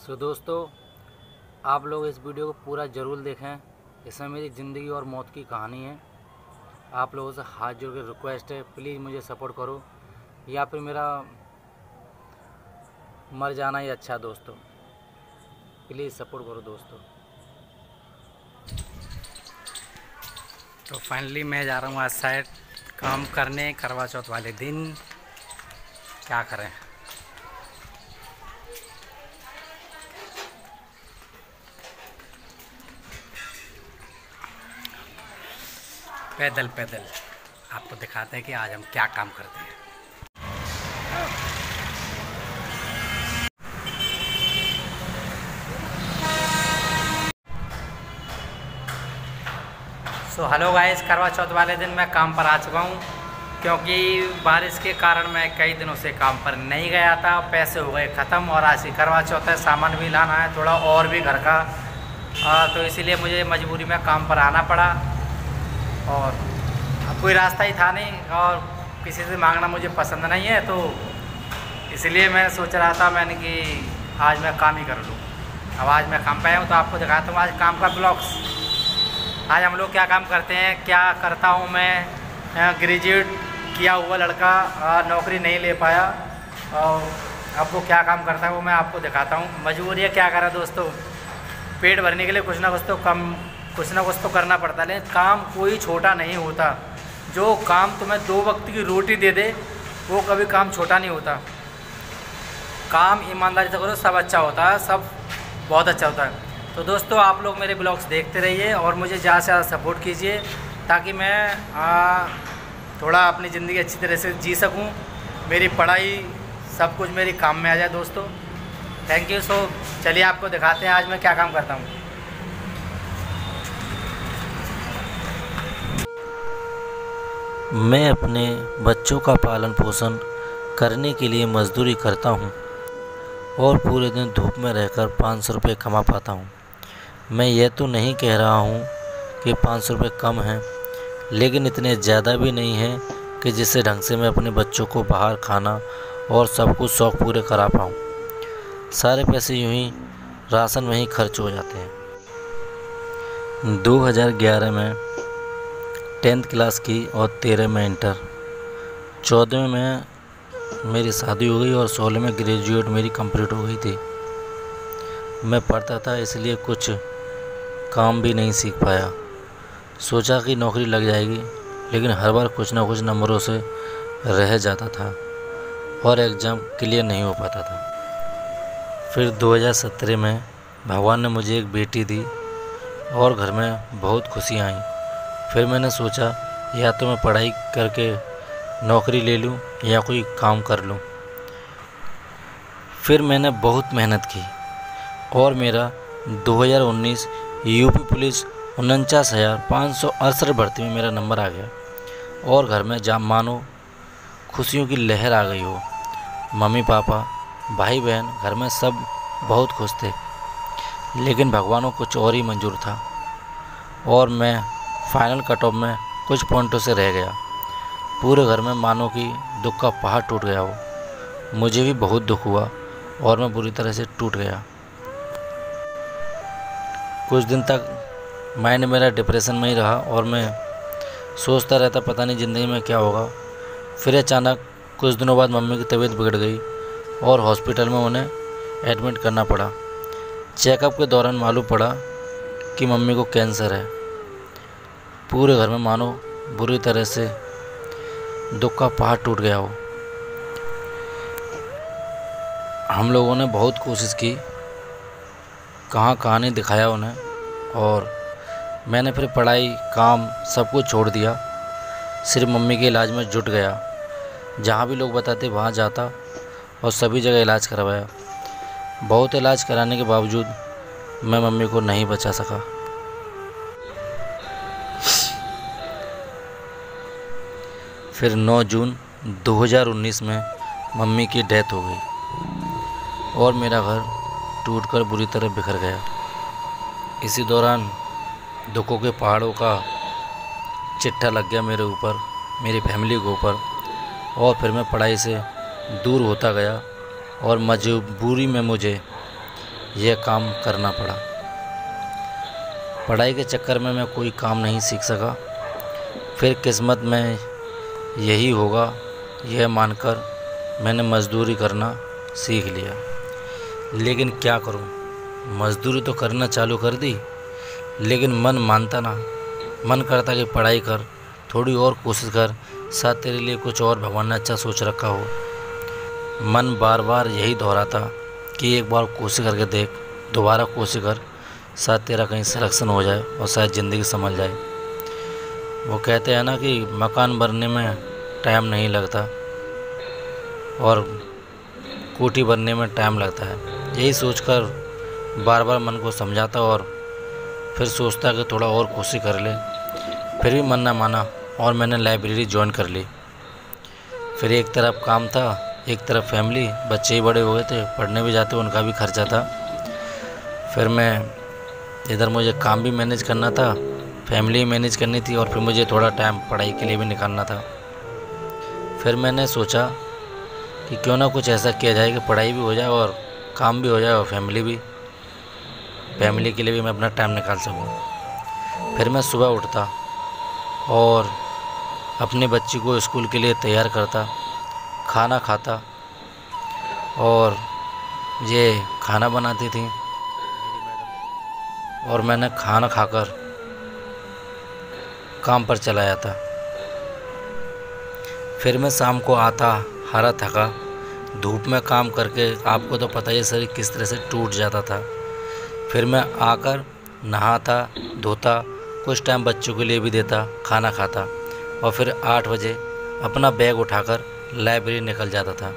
दोस्तों, आप लोग इस वीडियो को पूरा ज़रूर देखें। इसमें मेरी ज़िंदगी और मौत की कहानी है। आप लोगों से हाथ जोड़ के रिक्वेस्ट है, प्लीज़ मुझे सपोर्ट करो, या फिर मेरा मर जाना ही अच्छा है। दोस्तों प्लीज़ सपोर्ट करो दोस्तों। तो फाइनली मैं जा रहा हूँ आज साइड काम करने, करवा चौथ वाले दिन। क्या करें, पैदल पैदल आपको दिखाते हैं कि आज हम क्या काम करते हैं। हेलो गाइस, करवा चौथ वाले दिन मैं काम पर आ चुका हूँ, क्योंकि बारिश के कारण मैं कई दिनों से काम पर नहीं गया था। पैसे हो गए ख़त्म और आज ही करवा चौथ है, सामान भी लाना है थोड़ा और भी घर का, तो इसीलिए मुझे मजबूरी में काम पर आना पड़ा। और अब कोई रास्ता ही था नहीं और किसी से मांगना मुझे पसंद नहीं है, तो इसलिए मैं सोच रहा था कि आज मैं काम ही कर लूँ। अब आज मैं काम पे आया हूँ तो आपको दिखाता हूँ आज काम का ब्लॉग्स। आज हम लोग क्या काम करते हैं, क्या करता हूँ मैं। ग्रेजुएट किया हुआ लड़का, नौकरी नहीं ले पाया, और अब वो क्या काम करता है वो मैं आपको दिखाता हूँ। मजबूरी है, क्या करा दोस्तों, पेट भरने के लिए कुछ ना कुछ तो करना पड़ता है। लेकिन काम कोई छोटा नहीं होता। जो काम तुम्हें 2 वक्त की रोटी दे दे वो कभी काम छोटा नहीं होता। काम ईमानदारी से करो, सब अच्छा होता है, सब बहुत अच्छा होता है। तो दोस्तों आप लोग मेरे ब्लॉग्स देखते रहिए और मुझे ज़्यादा से ज़्यादा सपोर्ट कीजिए, ताकि मैं थोड़ा अपनी ज़िंदगी अच्छी तरह से जी सकूं। मेरी पढ़ाई सब कुछ मेरी काम में आ जाए दोस्तों। Thank you. चलिए आपको दिखाते हैं आज मैं क्या काम करता हूं। मैं अपने बच्चों का पालन पोषण करने के लिए मजदूरी करता हूं और पूरे दिन धूप में रहकर 500 रुपये कमा पाता हूं। मैं ये तो नहीं कह रहा हूं कि 500 रुपये कम हैं, लेकिन इतने ज़्यादा भी नहीं हैं कि जिससे ढंग से मैं अपने बच्चों को बाहर खाना और सब कुछ शौक़ पूरे करा पाऊँ। सारे पैसे यूँ ही राशन में ही खर्च हो जाते हैं। 2011 में 10th क्लास की और 13 में इंटर, 14 में मेरी शादी हो गई और 16 में ग्रेजुएट मेरी कंप्लीट हो गई थी। मैं पढ़ता था इसलिए कुछ काम भी नहीं सीख पाया। सोचा कि नौकरी लग जाएगी, लेकिन हर बार कुछ ना कुछ नंबरों से रह जाता था और एग्ज़ाम क्लियर नहीं हो पाता था। फिर 2017 में भगवान ने मुझे एक बेटी दी और घर में बहुत खुशियाँ आईं। फिर मैंने सोचा या तो मैं पढ़ाई करके नौकरी ले लूँ या कोई काम कर लूँ। फिर मैंने बहुत मेहनत की और मेरा 2019 यूपी पुलिस 49,568 भर्ती में मेरा नंबर आ गया और घर में मानो खुशियों की लहर आ गई हो। मम्मी पापा भाई बहन घर में सब बहुत खुश थे, लेकिन भगवान को कुछ और ही मंजूर था और मैं फाइनल कट ऑफ में कुछ पॉइंटों से रह गया। पूरे घर में मानो कि दुख का पहाड़ टूट गया हो। मुझे भी बहुत दुख हुआ और मैं बुरी तरह से टूट गया। कुछ दिन तक माइंड मेरा डिप्रेशन में ही रहा और मैं सोचता रहता पता नहीं ज़िंदगी में क्या होगा। फिर अचानक कुछ दिनों बाद मम्मी की तबीयत बिगड़ गई और हॉस्पिटल में उन्हें एडमिट करना पड़ा। चेकअप के दौरान मालूम पड़ा कि मम्मी को कैंसर है। पूरे घर में मानो बुरी तरह से दुख का पहाड़ टूट गया हो। हम लोगों ने बहुत कोशिश की, कहाँ नहीं दिखाया उन्हें, और मैंने फिर पढ़ाई काम सब कुछ छोड़ दिया। सिर्फ मम्मी के इलाज में जुट गया। जहाँ भी लोग बताते वहाँ जाता और सभी जगह इलाज करवाया। बहुत इलाज कराने के बावजूद मैं मम्मी को नहीं बचा सका। फिर 9 जून 2019 में मम्मी की डेथ हो गई और मेरा घर टूटकर बुरी तरह बिखर गया। इसी दौरान दुखों के पहाड़ों का चिट्ठा लग गया मेरे ऊपर, मेरी फैमिली के ऊपर, और फिर मैं पढ़ाई से दूर होता गया और मजबूरी में मुझे यह काम करना पड़ा। पढ़ाई के चक्कर में मैं कोई काम नहीं सीख सका। फिर किस्मत में यही होगा यह मानकर मैंने मज़दूरी करना सीख लिया। लेकिन क्या करूं, मज़दूरी तो करना चालू कर दी, लेकिन मन मानता ना। मन करता कि पढ़ाई कर, थोड़ी और कोशिश कर, शायद तेरे लिए कुछ और भगवान ने अच्छा सोच रखा हो। मन बार बार यही दोहराता कि एक बार कोशिश करके देख, दोबारा कोशिश कर, शायद तेरा कहीं सिलेक्शन हो जाए और शायद ज़िंदगी संभल जाए। वो कहते हैं ना कि मकान बनने में टाइम नहीं लगता और कोठी बनने में टाइम लगता है। यही सोचकर बार बार मन को समझाता और फिर सोचता कि थोड़ा और कोशिश कर ले। फिर भी मन ना माना और मैंने लाइब्रेरी ज्वाइन कर ली। फिर एक तरफ काम था, एक तरफ फैमिली, बच्चे ही बड़े हो गए थे, पढ़ने भी जाते, उनका भी खर्चा था। फिर मैं इधर मुझे काम भी मैनेज करना था, फैमिली मैनेज करनी थी और फिर मुझे थोड़ा टाइम पढ़ाई के लिए भी निकालना था। फिर मैंने सोचा कि क्यों ना कुछ ऐसा किया जाए कि पढ़ाई भी हो जाए और काम भी हो जाए और फैमिली के लिए भी मैं अपना टाइम निकाल सकूं। फिर मैं सुबह उठता और अपने बच्ची को स्कूल के लिए तैयार करता, खाना खाता और ये खाना बनाती थी और मैंने खाना खाकर काम पर चला जाता। फिर मैं शाम को आता हारा थका, धूप में काम करके आपको तो पता ही है शरीर किस तरह से टूट जाता था। फिर मैं आकर नहाता धोता, कुछ टाइम बच्चों के लिए भी देता, खाना खाता और फिर 8 बजे अपना बैग उठाकर लाइब्रेरी निकल जाता था।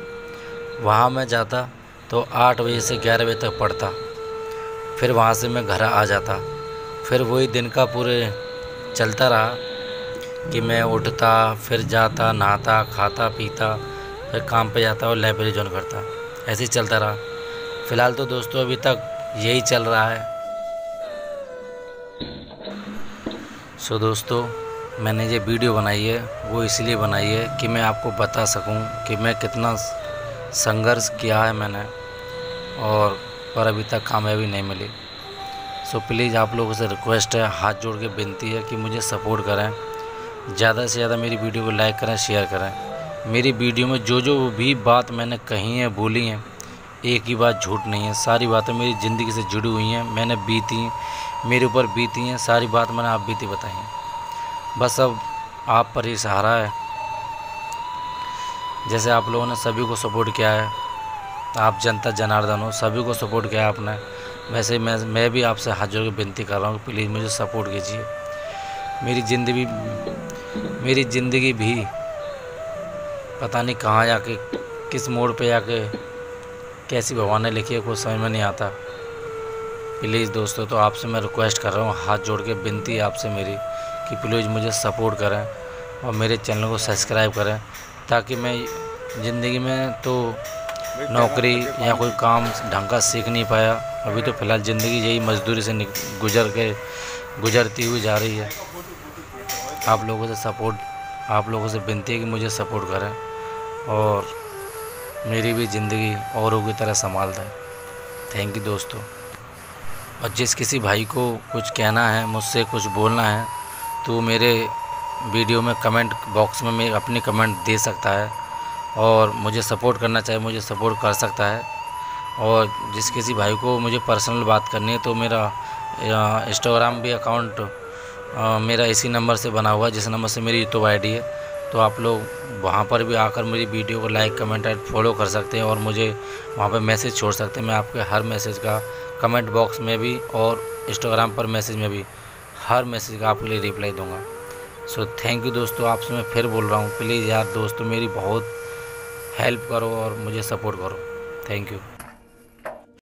वहाँ मैं जाता तो 8 बजे से 11 बजे तक पढ़ता। फिर वहाँ से मैं घर आ जाता। फिर वही दिन का पूरे चलता रहा कि मैं उठता, फिर जाता, नहाता, खाता पीता, फिर काम पे जाता और लाइब्रेरी ज्वाइन करता। ऐसे ही चलता रहा। फ़िलहाल तो दोस्तों अभी तक यही चल रहा है। सो दोस्तों, मैंने ये वीडियो बनाई है वो इसलिए बनाई है कि मैं आपको बता सकूं कि मैं कितना संघर्ष किया है मैंने और पर अभी तक कामयाबी नहीं मिली। सो प्लीज़ आप लोगों से रिक्वेस्ट है, हाथ जोड़ के विनती है कि मुझे सपोर्ट करें, ज़्यादा से ज़्यादा मेरी वीडियो को लाइक करें, शेयर करें। मेरी वीडियो में जो जो भी बात मैंने कही है, बोली हैं, एक ही बात झूठ नहीं है। सारी बातें मेरी ज़िंदगी से जुड़ी हुई हैं, मैंने बीती, मेरे ऊपर बीती हैं, सारी बात मैंने आप बीती बताई हैं। बस अब आप पर ही सहारा है। जैसे आप लोगों ने सभी को सपोर्ट किया है, आप जनता जनार्दन हो, सभी को सपोर्ट किया है आपने, वैसे ही मैं भी आपसे हाथ जोड़ के विनती कर रहा हूँ कि प्लीज़ मुझे सपोर्ट कीजिए। मेरी ज़िंदगी भी पता नहीं कहाँ जाके, किस मोड़ पे जाके कैसी भगवान ने लिखी है, कुछ समझ में नहीं आता। प्लीज़ दोस्तों, तो आपसे मैं रिक्वेस्ट कर रहा हूँ, हाथ जोड़ के विनती है आपसे मेरी कि प्लीज़ मुझे सपोर्ट करें और मेरे चैनल को सब्सक्राइब करें, ताकि मैं ज़िंदगी में तो नौकरी या कोई काम ढंग का सीख नहीं पाया। अभी तो फ़िलहाल ज़िंदगी यही मजदूरी से गुजरती हुई जा रही है। आप लोगों से विनती है कि मुझे सपोर्ट करें और मेरी भी ज़िंदगी औरों की तरह संभाल दें। थैंक यू दोस्तों। और जिस किसी भाई को कुछ कहना है, मुझसे कुछ बोलना है, तो मेरे वीडियो में कमेंट बॉक्स में मैं अपनी कमेंट दे सकता है और मुझे सपोर्ट करना चाहे मुझे सपोर्ट कर सकता है। और जिस किसी भाई को मुझे पर्सनल बात करनी है तो मेरा इंस्टाग्राम भी अकाउंट मेरा इसी नंबर से बना हुआ है, जिस नंबर से मेरी यूट्यूब आईडी है। तो आप लोग वहाँ पर भी आकर मेरी वीडियो को लाइक कमेंट एंड फॉलो कर सकते हैं और मुझे वहाँ पर मैसेज छोड़ सकते हैं। मैं आपके हर मैसेज का कमेंट बॉक्स में भी और इंस्टाग्राम पर मैसेज में भी हर मैसेज का आपके लिए रिप्लाई दूंगा। सो थैंक यू दोस्तों। आपसे मैं फिर बोल रहा हूँ, प्लीज़ यार दोस्तों मेरी बहुत हेल्प करो और मुझे सपोर्ट करो। Thank you.